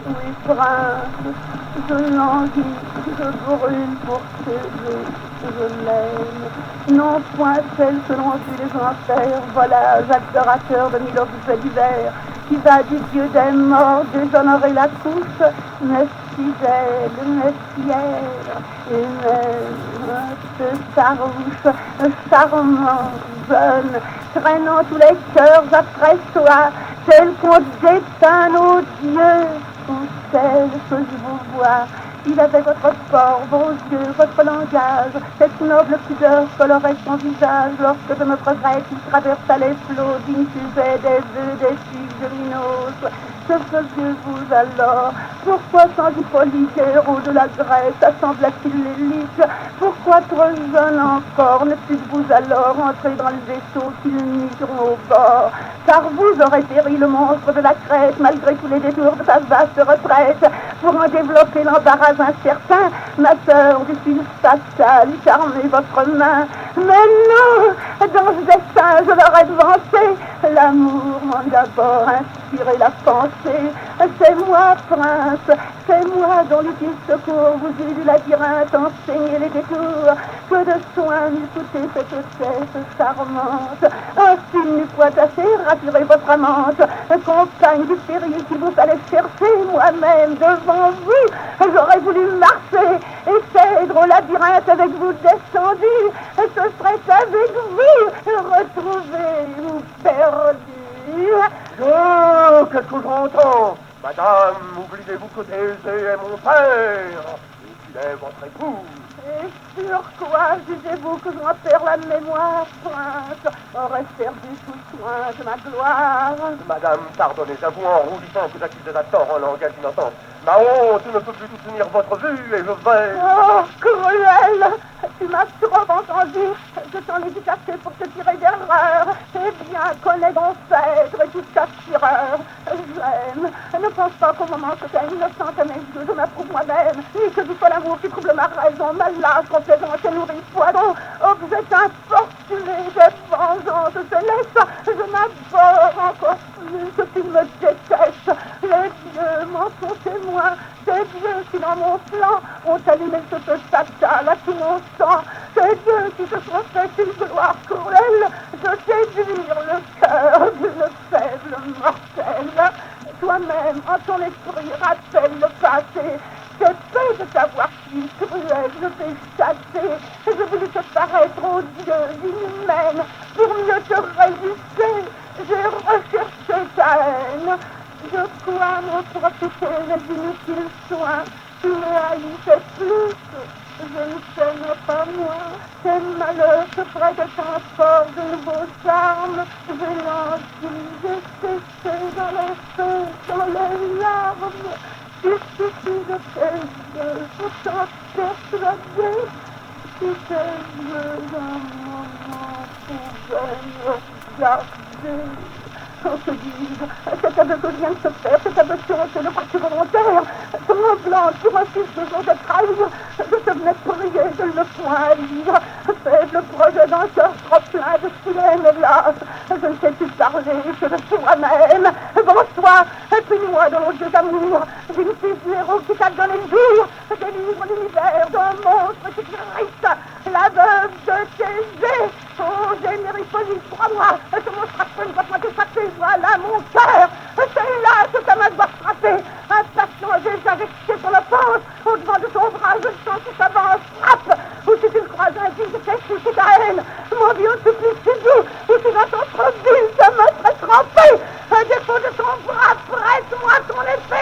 Oui, prince, je languis, je brûle pour t'aider, je l'aime. Non point celle que l'on vit les enfers, volage, adorateur de mille objets divers, qui va du Dieu des morts déshonorer la couche, mais fidèle, mais fière, et même ce farouche, charmant, jeune, traînant tous les cœurs après soi, tel qu'on dépeint nos dieux, ou tel que je vous vois. Il avait votre port, vos yeux, votre langage, cette noble pudeur colorait son visage lorsque de notre grec il traversa les flots, diffusait des œufs, des figues de minos. Que faisiez-vous alors? Pourquoi sans Hippolyte, héros de la Grèce, assembla-t-il l'élite? Pourquoi trop jeune encore ne fûtes-vous alors entré dans le vaisseau qu'ils migrent au bord? Car vous aurez péri le monstre de la Crète, malgré tous les détours de sa vaste retraite, pour en développer l'embarras incertain, ma sœur du fil fatal, charmez votre main. Mais non, dans ce destin je leur ai devancé, l'amour m'en a d'abord inspiré la pensée. C'est moi, prince, c'est moi dont l'utile secours vous eût du labyrinthe enseigné les détours. Que de soins m'eût coûté cette tête charmante. Ainsi n'eût point assez rassuré votre amante, compagne du péril qu'il vous fallait chercher, moi-même devant vous. J'aurais voulu marcher et cèdre au labyrinthe avec vous descendu. Ce serait avec vous retrouvé ou perdu. Oh, qu'est-ce que j'entends? Madame, oubliez-vous que Thésée est mon père et qu'il est votre époux. Et sur quoi jugez-vous que je m'en perds la mémoire, prince? Aurais perdu tout soin de ma gloire. Madame, pardonnez, j'avoue en rougissant que j'accusais à tort en langage innocent. Ma honte ne peut plus soutenir votre vue et je vais... Oh, cruel! Tu m'as trop entendu. Je t'en ai détaché pour te tirer d'erreur. Eh bien, connais d'ancêtre et toute ta fureur. J'aime. Ne pense pas qu'au moment que tu es innocente à mes yeux, je m'approuve moi-même. Ni que du seul amour qui trouble ma raison, ma lâche, complaisante et nourrie poison. Objet infortuné des vengeances célestes, je m'abhorre encore plus qu'ils me détestent. Les dieux m'en sont témoins. Ces dieux qui dans mon flanc ont allumé ce feu fatal à tout mon sang. Ces dieux qui se sont fait une gloire cruelle de séduire le cœur d'une faible mortelle. Toi-même, en ton esprit, rappelle le passé. C'est peu de savoir si cruel je t'ai chassé. Je voulus te paraître odieuse, inhumaine, pour mieux te résister. J'ai recherché ta haine. Je crois m'en profiter des inutiles soins. Tu me haïssais plus. Je ne t'aime pas moi. Tes malheurs se prêtent un fort de nouveaux charmes. J'ai lenti, j'ai séché dans les feux, dans les larmes. Il suffit de tes yeux pour t'en persuader. Si tes yeux un moment pouvaient me garder. Oh, que dis-je? Cet aveu que je viens de se faire, cette aversion, c'est le parti volontaire. Tremblante pour un fils de jour de trahir, je te venais prier de le point à lire. Faible projet d'un cœur trop plein de silène, hélas. Je ne sais plus parler que de toi-même. Bonsoir, punis-moi de nos yeux d'amour, d'une fille du héros qui t'a donné le jour. Délivre l'univers d'un monstre qui t'irrite, la veuve de Thésée. Oh, génie folie, crois-moi, ce monstre après va pas t'échapper, voilà mon cœur. C'est là que ta main doit frapper. Impatient, déjà vexé sur l'offense, au-devant de ton bras, je sens qu'il s'avance, frappe. Ou si tu le crois indigne, qu'est-ce que ta haine? Mon Dieu, supplie si doux, ou si dans ton trop vil, ta main très trempée. Un défaut de ton bras, prête-moi ton épée.